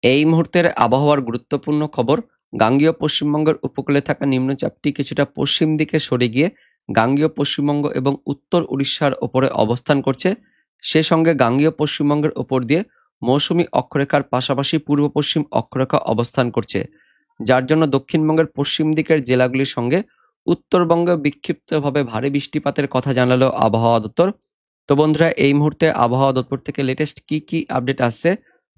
এই মুহূর্তের আবহাওয়ার গুরুত্বপূর্ণ খবর। গাঙ্গেয় পশ্চিমবঙ্গের উপকূলে থাকা নিম্নচাপটি কিছুটা পশ্চিম দিকে সরে গিয়ে গাঙ্গেয় পশ্চিমবঙ্গ এবং উত্তর উড়িষ্যার ওপরে অবস্থান করছে। সে সঙ্গে গাঙ্গেয় পশ্চিমবঙ্গের ওপর দিয়ে মৌসুমী অক্ষরেখার পাশাপাশি পূর্ব পশ্চিম অক্ষরেখা অবস্থান করছে, যার জন্য দক্ষিণবঙ্গের পশ্চিম দিকের জেলাগুলির সঙ্গে উত্তরবঙ্গে বিক্ষিপ্তভাবে ভারী বৃষ্টিপাতের কথা জানালো আবহাওয়া দপ্তর। তো বন্ধুরা, এই মুহূর্তে আবহাওয়া দপ্তর থেকে লেটেস্ট কি আপডেট আসছে,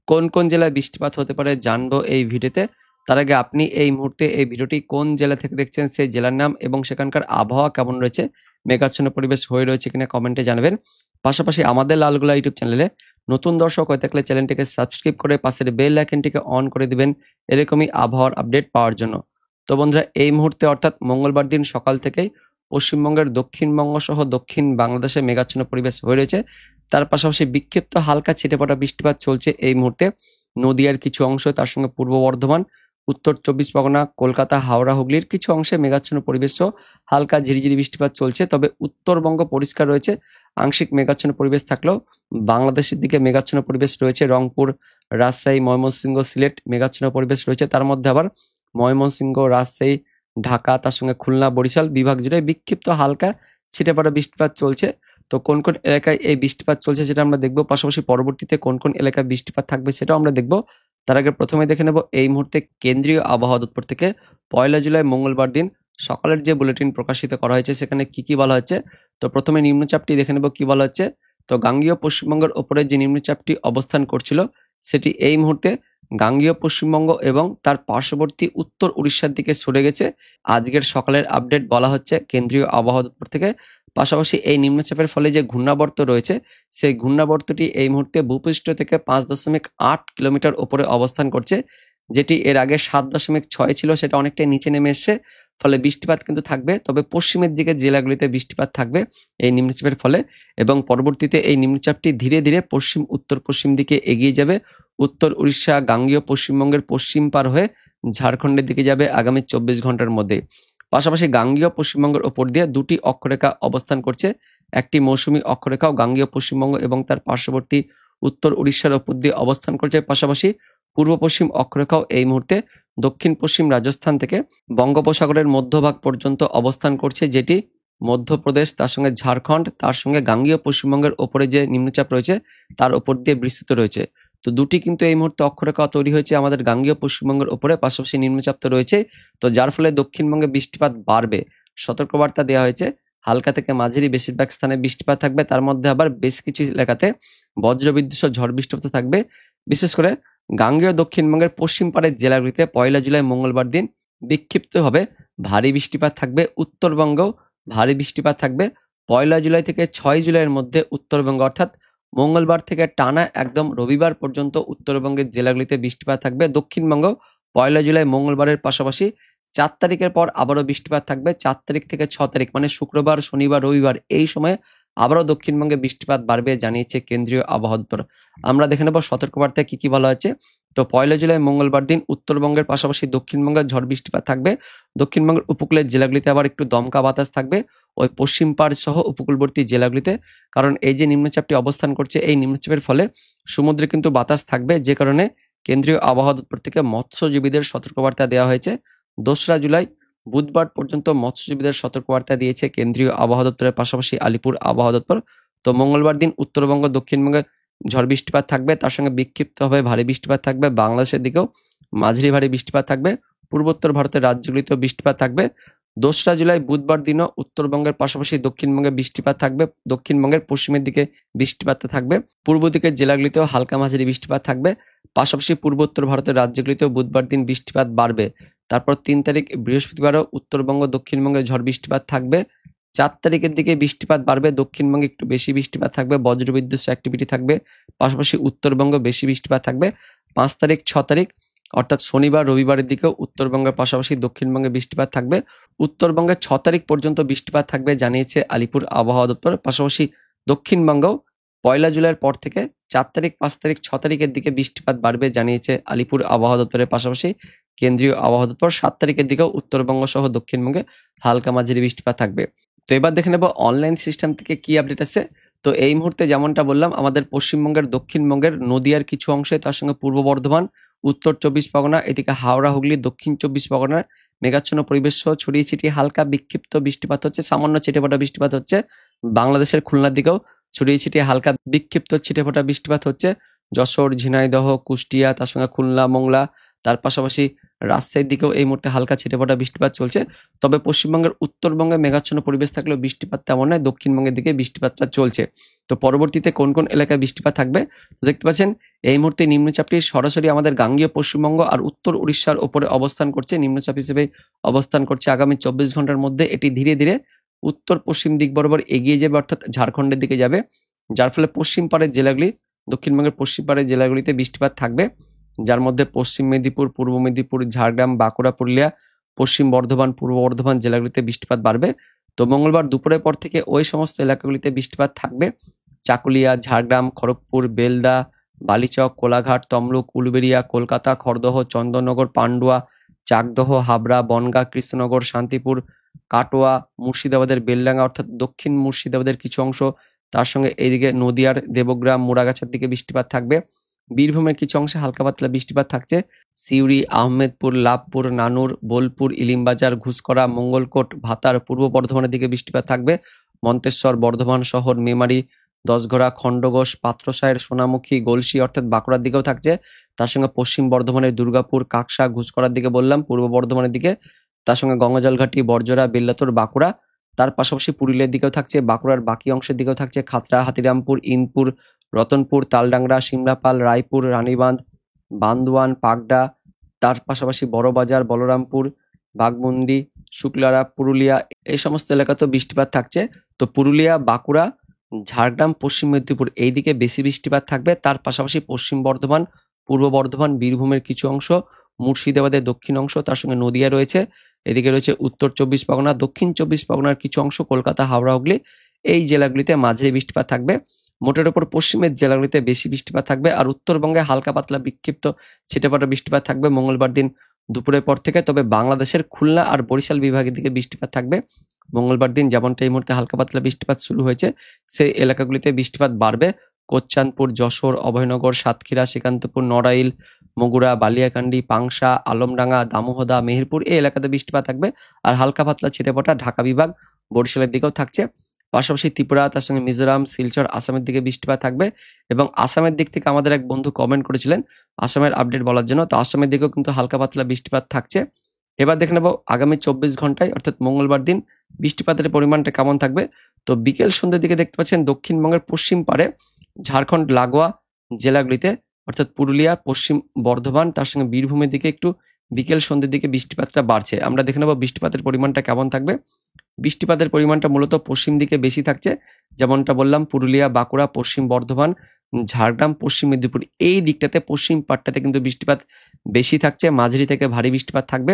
কোন কোন জেলায় বৃষ্টিপাত হতে পারে জানবো এই ভিডিওতে। তার আগে আপনি এই মুহূর্তে এই ভিডিওটি কোন জেলা থেকে দেখছেন সেই জেলার নাম এবং সেখানকার আবহাওয়া কেমন রয়েছে, মেঘাচ্ছন্ন পরিবেশ হয়ে রয়েছে কিনা কমেন্টে জানাবেন। পাশাপাশি আমাদের লালগোলা ইউটিউব চ্যানেলে নতুন দর্শক হয়ে থাকলে চ্যানেলটিকে সাবস্ক্রাইব করে পাশের বেল আইকনটিকে অন করে দিবেন এরকমই আবহাওয়ার আপডেট পাওয়ার জন্য। তো বন্ধুরা, এই মুহূর্তে অর্থাৎ মঙ্গলবার দিন সকাল থেকেই পশ্চিমবঙ্গের দক্ষিণবঙ্গ সহ দক্ষিণ বাংলাদেশে মেঘাচ্ছন্ন পরিবেশ হয়ে রয়েছে। তার পাশাপাশি বিক্ষিপ্ত হালকা ছিটেফোঁটা বৃষ্টিপাত চলছে এই মুহূর্তে নদিয়ার কিছু অংশ, তার সঙ্গে পূর্ব বর্ধমান, উত্তর চব্বিশ পরগনা, কলকাতা, হাওড়া, হুগলির কিছু অংশে মেঘাচ্ছন্ন পরিবেশ সহ হালকা ঝিরিঝিরি বৃষ্টিপাত চলছে। তবে উত্তরবঙ্গ পরিষ্কার রয়েছে, আংশিক মেঘাচ্ছন্ন পরিবেশ থাকলেও বাংলাদেশের দিকে মেঘাচ্ছন্ন পরিবেশ রয়েছে। রংপুর, রাজশাহী, ময়মনসিংহ, সিলেট মেঘাচ্ছন্ন পরিবেশ রয়েছে। তার মধ্যে আবার ময়মনসিংহ, রাজশাহী, ঢাকা, তার সঙ্গে খুলনা, বরিশাল বিভাগ জুড়ে বিক্ষিপ্ত হালকা ছিটেফোঁটা বৃষ্টিপাত চলছে। তো কোন কোন এলাকায় এই বৃষ্টিপাত চলছে সেটা আমরা দেখব, পাশাপাশি পরবর্তীতে কোন কোন এলাকায় বৃষ্টিপাত থাকবে সেটাও আমরা দেখব। তার আগে প্রথমে দেখে নেব এই মুহূর্তে কেন্দ্রীয় আবহাওয়া দপ্তর থেকে 1 জুলাই মঙ্গলবার দিন সকালের যে বুলেটিন প্রকাশিত করা হয়েছে সেখানে কি বলা হচ্ছে। তো প্রথমে নিম্নচাপটি দেখে নেব কি বলা হচ্ছে। তো গাঙ্গেয় পশ্চিমবঙ্গের ওপরে যে নিম্নচাপটি অবস্থান করছিল সেটি এই মুহূর্তে গাঙ্গেয় পশ্চিমবঙ্গ এবং তার পার্শ্ববর্তী উত্তর উড়িষ্যার দিকে সরে গেছে। আজকের সকালের আপডেট বলা হচ্ছে কেন্দ্রীয় আবহাওয়া দপ্তর থেকে। পাশাপাশি এই নিম্নচাপের ফলে যে ঘূর্ণাবর্ত রয়েছে সেই ঘূর্ণাবর্তটি এই মুহূর্তে ভূপৃষ্ঠ থেকে 5.8 কিলোমিটার উপরে অবস্থান করছে, যেটি এর আগে 7.6 ছিল, সেটা অনেকটাই নিচে নেমে এসছে। ফলে বৃষ্টিপাত কিন্তু থাকবে, তবে পশ্চিমের দিকে জেলাগুলিতে বৃষ্টিপাত থাকবে এই নিম্নচাপের ফলে। এবং পরবর্তীতে এই নিম্নচাপটি ধীরে ধীরে পশ্চিম উত্তর পশ্চিম দিকে এগিয়ে যাবে। উত্তর উড়িষ্যা, গাঙ্গেয় পশ্চিমবঙ্গের পশ্চিম পার হয়ে ঝাড়খণ্ডের দিকে যাবে আগামী 24 ঘন্টার মধ্যে। পাশাপাশি গাঙ্গেয় পশ্চিমবঙ্গের ওপর দিয়ে দুটি অক্ষরেখা অবস্থান করছে। একটি মৌসুমী অক্ষরেখাও গাঙ্গেয় পশ্চিমবঙ্গ এবং তার পার্শ্ববর্তী উত্তর উড়িষ্যার ওপর দিয়ে অবস্থান করছে। পাশাপাশি পূর্ব পশ্চিম অক্ষরেখাও এই মুহূর্তে দক্ষিণ পশ্চিম রাজস্থান থেকে বঙ্গোপসাগরের মধ্যভাগ পর্যন্ত অবস্থান করছে, যেটি মধ্যপ্রদেশ, তার সঙ্গে ঝাড়খণ্ড, তার সঙ্গে গাঙ্গেয় পশ্চিমবঙ্গের ওপরে যে নিম্নচাপ রয়েছে তার ওপর দিয়ে বিস্তৃত রয়েছে। তো দুটি কিন্তু এই মুহূর্তে অক্ষরেখা তৈরি হয়েছে আমাদের গাঙ্গেয় পশ্চিমবঙ্গের ওপরে, পাশাপাশি নিম্নচাপ তো রয়েছে। তো যার ফলে দক্ষিণবঙ্গে বৃষ্টিপাত বাড়বে, সতর্কবার্তা দেওয়া হয়েছে। হালকা থেকে মাঝারি বেশিরভাগ স্থানে বৃষ্টিপাত থাকবে, তার মধ্যে আবার বেশ কিছু এলাকাতে বজ্রবিদ্যুৎ সহ ঝড় বৃষ্টিপাত থাকবে। বিশেষ করে গাঙ্গেয় দক্ষিণবঙ্গের পশ্চিম পাড়ের জেলাগুলিতে 1 জুলাই মঙ্গলবার দিন বিক্ষিপ্তভাবে ভারী বৃষ্টিপাত থাকবে। উত্তরবঙ্গেও ভারী বৃষ্টিপাত থাকবে 1 জুলাই থেকে 6 জুলাইয়ের মধ্যে। উত্তরবঙ্গ অর্থাৎ মঙ্গলবার থেকে টানা একদম রবিবার পর্যন্ত উত্তরবঙ্গের জেলাগুলিতে বৃষ্টিপাত থাকবে। দক্ষিণবঙ্গ 1 জুলাই মঙ্গলবারের পাশাপাশি 4 তারিখের পর আবারও বৃষ্টিপাত থাকবে। 4 তারিখ থেকে 6 তারিখ মানে শুক্রবার, শনিবার, রবিবার এই সময়ে আবারও দক্ষিণবঙ্গে বৃষ্টিপাত বাড়বে জানিয়েছে কেন্দ্রীয় আবহাওয়া দপ্তর। আমরা দেখে নেব সতর্কবার্তায় কি বলা হচ্ছে। তো 1 জুলাই মঙ্গলবার দিন উত্তরবঙ্গের পাশাপাশি দক্ষিণবঙ্গের ঝড় বৃষ্টিপাত থাকবে। দক্ষিণবঙ্গের উপকূলের জেলাগুলিতে আবার একটু দমকা বাতাস থাকবে ওই পশ্চিম পাড় সহ উপকূলবর্তী জেলাগুলিতে, কারণ এই যে নিম্নচাপটি অবস্থান করছে এই নিম্নচাপের ফলে সমুদ্রে কিন্তু বাতাস থাকবে, যে কারণে কেন্দ্রীয় আবহাওয়া দপ্তর থেকে মৎস্যজীবীদের সতর্কবার্তা দেওয়া হয়েছে। 2রা জুলাই বুধবার পর্যন্ত মৎস্যজীবীদের সতর্কবার্তা দিয়েছে কেন্দ্রীয় আবহাওয়া দপ্তরের পাশাপাশি আলিপুর আবহাওয়া দপ্তর। তো মঙ্গলবার দিন উত্তরবঙ্গ, দক্ষিণবঙ্গে ঝড় বৃষ্টিপাত থাকবে, তার সঙ্গে বিক্ষিপ্তভাবে ভারী বৃষ্টিপাত থাকবে। বাংলাদেশের দিকেও মাঝারি ভারী বৃষ্টিপাত থাকবে। পূর্বোত্তর ভারতের রাজ্যগুলিতেও বৃষ্টিপাত থাকবে। 2রা জুলাই বুধবার দিনও উত্তরবঙ্গের পাশাপাশি দক্ষিণবঙ্গে বৃষ্টিপাত থাকবে। দক্ষিণবঙ্গের পশ্চিমের দিকে বৃষ্টিপাত থাকবে। পূর্ব দিকের জেলাগুলিতেও হালকা মাঝারি বৃষ্টিপাত থাকবে। পাশাপাশি পূর্বোত্তর ভারতের রাজ্যগুলিতেও বুধবার দিন বৃষ্টিপাত বাড়বে। তারপর 3 তারিখ বৃহস্পতিবারও উত্তরবঙ্গ, দক্ষিণবঙ্গে ঝড় বৃষ্টিপাত থাকবে। 4 তারিখের দিকে বৃষ্টিপাত বাড়বে, দক্ষিণবঙ্গে একটু বেশি বৃষ্টিপাত থাকবে, বজ্রবিদ্যুৎ অ্যাক্টিভিটি থাকবে। পাশাপাশি উত্তরবঙ্গ বেশি বৃষ্টিপাত থাকবে। 5 তারিখ, 6 তারিখ অর্থাৎ শনিবার, রবিবারের দিকেও উত্তরবঙ্গের পাশাপাশি দক্ষিণবঙ্গে বৃষ্টিপাত থাকবে। উত্তরবঙ্গে 6 তারিখ পর্যন্ত বৃষ্টিপাত থাকবে জানিয়েছে আলিপুর আবহাওয়া দপ্তর। পাশাপাশি দক্ষিণবঙ্গেও 1 জুলাইয়ের পর থেকে 4 তারিখ, 5 তারিখ, 6 তারিখের দিকে বৃষ্টিপাত বাড়বে জানিয়েছে আলিপুর আবহাওয়া দপ্তরের পাশাপাশি কেন্দ্রীয় আবহাওয়া দপ্তর। 7 তারিখের দিকেও উত্তরবঙ্গ সহ দক্ষিণবঙ্গে হালকা মাঝারি বৃষ্টিপাত থাকবে। তো এবার দেখে নেব অনলাইন সিস্টেম থেকে কি আপডেট আছে। তো এই মুহূর্তে যেমনটা বললাম, আমাদের পশ্চিমবঙ্গের দক্ষিণবঙ্গের নদিয়ার কিছু অংশে, তার সঙ্গে পূর্ব বর্ধমান, উত্তর 24 পরগনা, এদিকে হাওড়া হুগলি, দক্ষিণ 24 পরগনা মেঘাচ্ছন্ন পরিবেশ সহ ছড়িয়ে ছিটিয়ে হালকা বিক্ষিপ্ত বৃষ্টিপাত হচ্ছে, সামান্য ছিটেফোঁটা বৃষ্টিপাত হচ্ছে। বাংলাদেশের খুলনার দিকেও ছড়িয়ে ছিটিয়ে হালকা বিক্ষিপ্ত ছিটেফোঁটা বৃষ্টিপাত হচ্ছে। যশোর, ঝিনাইদহ, কুষ্টিয়া, তার সঙ্গে খুলনা, মোংলা, তার পাশাপাশি রাজশাহীর দিকেও এই মুহূর্তে হালকা ছিটেফোঁটা বৃষ্টিপাত চলছে। তবে পশ্চিমবঙ্গের উত্তরবঙ্গে মেঘাচ্ছন্ন পরিবেশ থাকলেও বৃষ্টিপাত তেমন নয়, দক্ষিণবঙ্গের দিকে বৃষ্টিপাতটা চলছে। তো পরবর্তীতে কোন কোন এলাকায় বৃষ্টিপাত থাকবে, তো দেখতে পাচ্ছেন এই মুহূর্তে নিম্নচাপটি সরাসরি আমাদের গাঙ্গীয় পশ্চিমবঙ্গ আর উত্তর উড়িষ্যার ওপরে অবস্থান করছে, নিম্নচাপ হিসেবে অবস্থান করছে। আগামী 24 ঘন্টার মধ্যে এটি ধীরে ধীরে উত্তর পশ্চিম দিক বরাবর এগিয়ে যাবে, অর্থাৎ ঝাড়খণ্ডের দিকে যাবে, যার ফলে পশ্চিম পাড়ের জেলাগুলি, দক্ষিণবঙ্গের পশ্চিম পাড়ের জেলাগুলিতে বৃষ্টিপাত থাকবে, যার মধ্যে পশ্চিম মেদিনীপুর, পূর্ব মেদিনীপুর, ঝাড়গ্রাম, বাঁকুড়া, পুরুলিয়া, পশ্চিম বর্ধমান, পূর্ব বর্ধমান জেলাগুলিতে বৃষ্টিপাত বাড়বে। তো মঙ্গলবার দুপুরের পর থেকে ওই সমস্ত এলাকাগুলিতে বৃষ্টিপাত থাকবে। চাকুলিয়া, ঝাড়গ্রাম, খড়গপুর, বেলদা, বালিচক, কোলাঘাট, তমলুক, উলুবেড়িয়া, কলকাতা, খড়দহ, চন্দননগর, পান্ডুয়া, চাকদহ, হাবড়া, বনগাঁ, কৃষ্ণনগর, শান্তিপুর, কাটোয়া, মুর্শিদাবাদের বেলডাঙ্গা অর্থাৎ দক্ষিণ মুর্শিদাবাদের কিছু অংশ, তার সঙ্গে এইদিকে নদিয়ার দেবগ্রাম, মুড়াগাছার দিকে বৃষ্টিপাত থাকবে। বীরভূমের কিছু অংশে হালকা পাতলা বৃষ্টিপাত থাকছে। সিউড়ি, আহমেদপুর, লাভপুর, নানুর, বোলপুর, ইলিমবাজার, ঘুষকরা, মঙ্গলকোট, ভাতার, পূর্ব বর্ধমানের দিকে বৃষ্টিপাত থাকবে। মন্তেশ্বর, বর্ধমান শহর, মেমারি, দশঘরা, খণ্ডঘোষ, পাত্রসায়ের, সোনামুখী, গলসি অর্থাৎ বাঁকুড়ার দিকেও থাকছে। তার সঙ্গে পশ্চিম বর্ধমানের দুর্গাপুর, কাকসা, ঘুষকরার দিকে বললাম, পূর্ব বর্ধমানের দিকে, তার সঙ্গে গঙ্গাজলঘাটি, বরজরা, বেল্লাতোর, বাঁকুড়া, তার পাশাপাশি পুরুলিয়ার দিকেও থাকছে, বাঁকুড়ার বাকি অংশের দিকেও থাকছে খাতড়া, হাতিরামপুর, ইনপুর, রতনপুর, তালডাংরা, সিমলাপাল, রায়পুর, রানীবাঁধ, বান্দোয়ান, পাকদা, তার পাশাপাশি বড়বাজার, বলরামপুর, বাঘমুন্ডি, শুক্লারা, পুরুলিয়া, এই সমস্ত এলাকাতেও বৃষ্টিপাত থাকছে। তো পুরুলিয়া, বাঁকুড়া, ঝাড়গ্রাম, পশ্চিম মেদিনীপুর এই দিকে বেশি বৃষ্টিপাত থাকবে। তার পাশাপাশি পশ্চিম বর্ধমান, পূর্ব বর্ধমান, বীরভূমের কিছু অংশ, মুর্শিদাবাদের দক্ষিণ অংশ, তার সঙ্গে নদিয়া রয়েছে, এদিকে রয়েছে উত্তর 24 পরগনা, দক্ষিণ 24 পরগনার কিছু অংশ, কলকাতা, হাওড়া, হুগলি এই জেলাগুলিতে মাঝারি বৃষ্টিপাত থাকবে। মোটের ওপর পশ্চিমের জেলাগুলিতে বেশি বৃষ্টিপাত থাকবে, আর উত্তরবঙ্গে হালকা পাতলা বিক্ষিপ্ত ছিটেফোঁটা বৃষ্টিপাত থাকবে মঙ্গলবার দিন দুপুরের পর থেকে। তবে বাংলাদেশের খুলনা আর বরিশাল বিভাগের দিকে বৃষ্টিপাত থাকবে মঙ্গলবার দিন, যেমনটা এই মুহূর্তে হালকা পাতলা বৃষ্টিপাত শুরু হয়েছে সেই এলাকাগুলিতে বৃষ্টিপাত বাড়বে। কোচ্চানপুর, যশোর, অভয়নগর, সাতক্ষীরা, শ্রীকান্তপুর, নড়াইল, মগুরা, বালিয়াকান্দি, পাংশা, আলমডাঙ্গা, দামোহদা, মেহেরপুর এই এলাকাতে বৃষ্টিপাত থাকবে। আর হালকা পাতলা ছিটেফোঁটা ঢাকা বিভাগ, বরিশালের দিকেও থাকছে। পাশাপাশি ত্রিপুরা, তার সঙ্গে মিজোরাম, শিলচর, আসামের দিকে বৃষ্টিপাত থাকবে। এবং আসামের দিক থেকে আমাদের এক বন্ধু কমেন্ট করেছিলেন আসামের আপডেট বলার জন্য, তো আসামের দিকেও কিন্তু হালকা পাতলা বৃষ্টিপাত থাকছে। এবার দেখে নেব আগামী 24 ঘন্টায় অর্থাৎ মঙ্গলবার দিন বৃষ্টিপাতের পরিমাণটা কেমন থাকবে। তো বিকেল সন্ধ্যের দিকে দেখতে পাচ্ছেন দক্ষিণবঙ্গের পশ্চিম পাড়ে ঝাড়খণ্ড লাগোয়া জেলাগুলিতে অর্থাৎ পুরুলিয়া, পশ্চিম বর্ধমান, তার সঙ্গে বীরভূমের দিকে একটু বিকেল সন্ধ্যের দিকে বৃষ্টিপাতটা বাড়ছে। আমরা দেখে নেব বৃষ্টিপাতের পরিমাণটা কেমন থাকবে। বৃষ্টিপাতের পরিমাণটা মূলত পশ্চিম দিকে বেশি থাকছে, যেমনটা বললাম পুরুলিয়া, বাঁকুড়া, পশ্চিম বর্ধমান, ঝাড়গ্রাম, পশ্চিম মেদিনীপুর এই দিকটাতে পশ্চিম পাটটাতে কিন্তু বৃষ্টিপাত বেশি থাকছে, মাঝারি থেকে ভারী বৃষ্টিপাত থাকবে।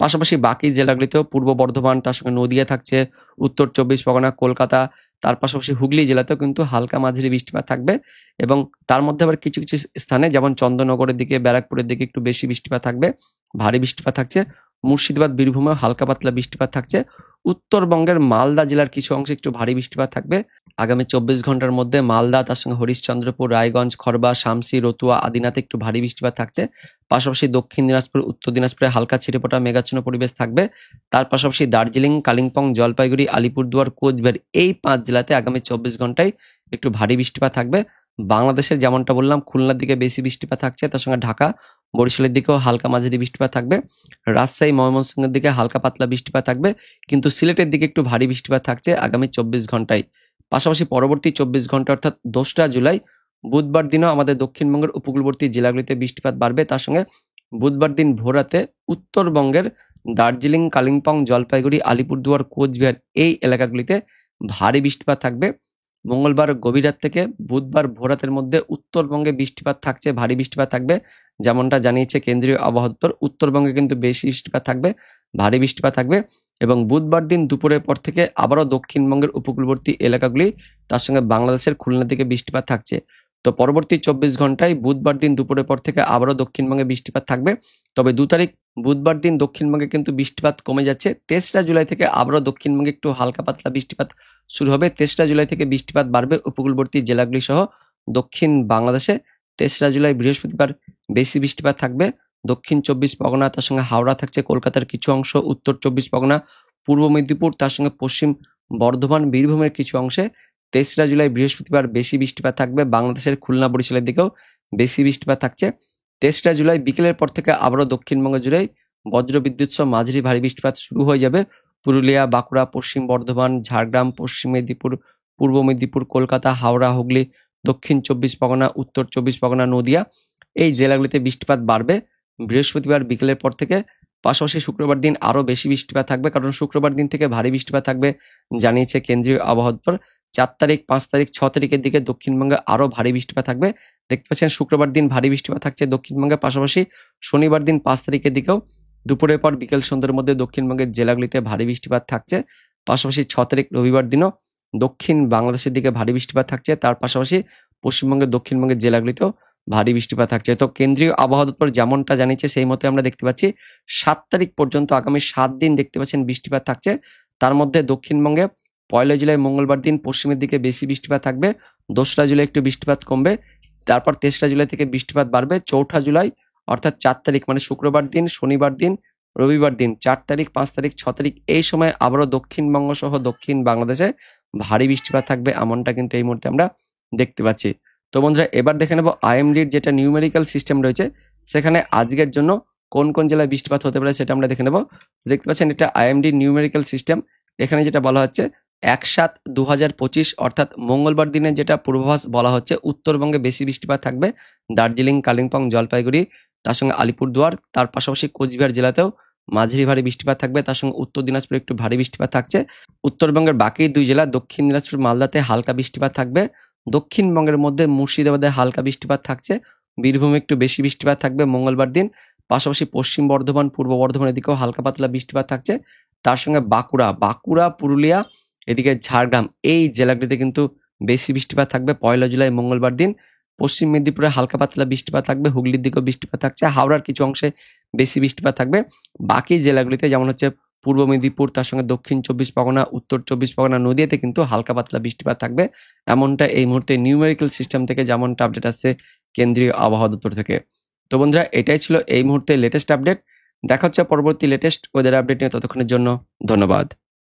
পাশাপাশি বাকি জেলাগুলিতেও পূর্ব বর্ধমান, তার সঙ্গে নদিয়া থাকছে, উত্তর 24 পরগনা, কলকাতা, তার পাশাপাশি হুগলি জেলাতেও কিন্তু হালকা মাঝারি বৃষ্টিপাত থাকবে। এবং তার মধ্যে আবার কিছু কিছু স্থানে যেমন চন্দননগরের দিকে, ব্যারাকপুরের দিকে একটু বেশি বৃষ্টিপাত থাকবে, ভারী বৃষ্টিপাত থাকছে। মুর্শিদাবাদ, বীরভূমেও হালকা পাতলা বৃষ্টিপাত থাকছে। উত্তরবঙ্গের মালদা জেলার কিছু অংশে একটু ভারী বৃষ্টিপাত থাকবে আগামী 24 ঘন্টার মধ্যে। মালদা, তার সঙ্গে হরিশ্চন্দ্রপুর, রায়গঞ্জ, খড়বা, শামসি, রতুয়া, আদিনাথে একটু ভারী বৃষ্টিপাত থাকছে। পাশাপাশি দক্ষিণ দিনাজপুর, উত্তর দিনাজপুরে হালকা ছিটেফোঁটা মেঘাচ্ছন্ন পরিবেশ থাকবে। তার পাশাপাশি দার্জিলিং, কালিম্পং, জলপাইগুড়ি, আলিপুরদুয়ার, কোচবিহার এই 5 জেলাতে আগামী 24 ঘন্টায় একটু ভারী বৃষ্টিপাত থাকবে। বাংলাদেশের যেমনটা বললাম খুলনার দিকে বেশি বৃষ্টিপাত থাকছে, তার সঙ্গে ঢাকা, বরিশালের দিকেও হালকা মাঝারি বৃষ্টিপাত থাকবে। রাজশাহী, ময়মনসিংহের দিকে হালকা পাতলা বৃষ্টিপাত থাকবে, কিন্তু সিলেটের দিকে একটু ভারী বৃষ্টিপাত থাকছে আগামী 24 ঘন্টায়। পাশাপাশি পরবর্তী 24 ঘন্টা অর্থাৎ 2রা জুলাই বুধবার দিনও আমাদের দক্ষিণবঙ্গের উপকূলবর্তী জেলাগুলিতে বৃষ্টিপাত বাড়বে। তার সঙ্গে বুধবার দিন ভোররাতে উত্তরবঙ্গের দার্জিলিং, কালিম্পং, জলপাইগুড়ি, আলিপুরদুয়ার, কোচবিহার এই এলাকাগুলিতে ভারী বৃষ্টিপাত থাকবে। মঙ্গলবার গভীর রাত থেকে বুধবার ভোররাতের মধ্যে উত্তরবঙ্গে বৃষ্টিপাত থাকছে, ভারী বৃষ্টিপাত থাকবে, যেমনটা জানিয়েছে কেন্দ্রীয় আবহাওয়া দপ্তর। উত্তরবঙ্গে কিন্তু বেশি বৃষ্টিপাত থাকবে, ভারী বৃষ্টিপাত থাকবে। এবং বুধবার দিন দুপুরের পর থেকে আবারও দক্ষিণবঙ্গের উপকূলবর্তী এলাকাগুলি, তার সঙ্গে বাংলাদেশের খুলনার দিকে বৃষ্টিপাত থাকছে। তো পরবর্তী 24 ঘন্টায় বুধবার দিন দুপুরের পর থেকে আবারও দক্ষিণবঙ্গে বৃষ্টিপাত থাকবে। তবে 2 তারিখ বুধবার দিন দক্ষিণবঙ্গে কিন্তু বৃষ্টিপাত কমে যাচ্ছে। 3রা জুলাই থেকে আবারও দক্ষিণবঙ্গে একটু হালকা পাতলা বৃষ্টিপাত শুরু হবে। 3রা জুলাই থেকে বৃষ্টিপাত বাড়বে উপকূলবর্তী জেলাগুলি সহ দক্ষিণ বাংলাদেশে। তেসরা জুলাই বৃহস্পতিবার বেশি বৃষ্টিপাত থাকবে দক্ষিণ 24 পরগনা, তার সঙ্গে হাওড়া থাকছে, কলকাতার কিছু অংশ, উত্তর 24 পরগনা, পূর্ব মেদিনীপুর, তার সঙ্গে পশ্চিম বর্ধমান, বীরভূমের কিছু অংশে 23রা জুলাই বৃহস্পতিবার বেশি বৃষ্টিপাত থাকবে। বাংলাদেশের খুলনা বরিশালের দিকেও বেশি বৃষ্টিপাত থাকছে। 23রা জুলাই বিকেলের পর থেকে আবারও দক্ষিণবঙ্গ জুড়ে বজ্রবিদ্যুৎ সহ মাঝারি ভারী বৃষ্টিপাত শুরু হয়ে যাবে। পুরুলিয়া, বাঁকুড়া, পশ্চিম বর্ধমান, ঝাড়গ্রাম, পশ্চিম মেদিনীপুর, পূর্ব মেদিনীপুর, কলকাতা, হাওড়া, হুগলি, দক্ষিণ 24 পরগনা, উত্তর 24 পরগনা, নদিয়া এই জেলাগুলিতে বৃষ্টিপাত বাড়বে বৃহস্পতিবার বিকেলের পর থেকে। পাশাপাশি শুক্রবার দিন আরও বেশি বৃষ্টিপাত থাকবে, কারণ শুক্রবার দিন থেকে ভারী বৃষ্টিপাত থাকবে জানিয়েছে কেন্দ্রীয় আবহাওয়া দপ্তর। 4 তারিখ, 5 তারিখ, 6 তারিখের দিকে দক্ষিণবঙ্গে আরও ভারী বৃষ্টিপাত থাকবে। দেখতে পাচ্ছেন শুক্রবার দিন ভারী বৃষ্টিপাত থাকছে দক্ষিণবঙ্গে। পাশাপাশি শনিবার দিন 5 তারিখের দিকেও দুপুরের পর বিকেল সন্ধ্যার মধ্যে দক্ষিণবঙ্গের জেলাগুলিতে ভারী বৃষ্টিপাত থাকছে। পাশাপাশি 6 তারিখ রবিবার দিনও দক্ষিণ বাংলাদেশের দিকে ভারী বৃষ্টিপাত থাকছে। তার পাশাপাশি পশ্চিমবঙ্গের দক্ষিণবঙ্গের জেলাগুলিতেও ভারী বৃষ্টিপাত থাকছে। তো কেন্দ্রীয় আবহাওয়া দপ্তর যেমনটা জানিয়েছে সেই মতে আমরা দেখতে পাচ্ছি 7 তারিখ পর্যন্ত আগামী 7 দিন দেখতে পাচ্ছেন বৃষ্টিপাত থাকছে। তার মধ্যে দক্ষিণবঙ্গে 1 জুলাই মঙ্গলবার দিন পশ্চিমের দিকে বেশি বৃষ্টিপাত থাকবে, 2রা জুলাই একটু বৃষ্টিপাত কমবে, তারপর 3রা জুলাই থেকে বৃষ্টিপাত বাড়বে। 4ঠা জুলাই অর্থাৎ 4 তারিখ মানে শুক্রবার দিন, শনিবার দিন, রবিবার দিন, 4 তারিখ, 5 তারিখ, 6 তারিখ এই সময় আবারও দক্ষিণবঙ্গ সহ দক্ষিণ বাংলাদেশে ভারী বৃষ্টিপাত থাকবে, এমনটা কিন্তু এই মুহূর্তে আমরা দেখতে পাচ্ছি। তো বন্ধুরা এবার দেখে নেব আইএমডির যেটা নিউমেরিক্যাল সিস্টেম রয়েছে সেখানে আজকের জন্য কোন কোন জেলায় বৃষ্টিপাত হতে পারে সেটা আমরা দেখে নেব। দেখতে পাচ্ছেন এটা আইএমডির নিউমেরিক্যাল সিস্টেম। এখানে যেটা বলা হচ্ছে 1/7/2025 অর্থাৎ মঙ্গলবার দিনে যেটা পূর্বাভাস বলা হচ্ছে উত্তরবঙ্গে বেশি বৃষ্টিপাত থাকবে, দার্জিলিং, কালিম্পং, জলপাইগুড়ি, তার সঙ্গে আলিপুরদুয়ার, তার পাশাপাশি কোচবিহার জেলাতেও মাঝারি ভারী বৃষ্টিপাত থাকবে, তার সঙ্গে উত্তর দিনাজপুরে একটু ভারী বৃষ্টিপাত থাকছে। উত্তরবঙ্গের বাকি 2 জেলা দক্ষিণ দিনাজপুর, মালদাতে হালকা বৃষ্টিপাত থাকবে। দক্ষিণবঙ্গের মধ্যে মুর্শিদাবাদে হালকা বৃষ্টিপাত থাকছে, বীরভূমে একটু বেশি বৃষ্টিপাত থাকবে মঙ্গলবার দিন। পাশাপাশি পশ্চিম বর্ধমান, পূর্ব বর্ধমানের দিকেও হালকা পাতলা বৃষ্টিপাত থাকছে। তার সঙ্গে বাঁকুড়া, পুরুলিয়া, এদিকে ঝাড়গ্রাম এই জেলাগুলিতে কিন্তু বেশি বৃষ্টিপাত থাকবে 1 জুলাই মঙ্গলবার দিন। পশ্চিম মেদিনীপুরে হালকা পাতলা বৃষ্টিপাত থাকবে, হুগলির দিকেও বৃষ্টিপাত থাকছে, হাওড়ার কিছু অংশে বেশি বৃষ্টিপাত থাকবে। বাকি জেলাগুলিতে যেমন হচ্ছে পূর্ব মেদিনীপুর, তার সঙ্গে দক্ষিণ 24 পরগনা, উত্তর 24 পরগনা, নদীয়াতে কিন্তু হালকা পাতলা বৃষ্টিপাত থাকবে, এমনটা এই মুহূর্তে নিউমেরিক্যাল সিস্টেম থেকে যেমনটা আপডেট আসছে কেন্দ্রীয় আবহাওয়া দপ্তর থেকে। তো বন্ধুরা এটাই ছিল এই মুহূর্তে লেটেস্ট আপডেট। দেখা হচ্ছে পরবর্তী লেটেস্ট ওয়েদার আপডেট নিয়ে, ততক্ষণের জন্য ধন্যবাদ।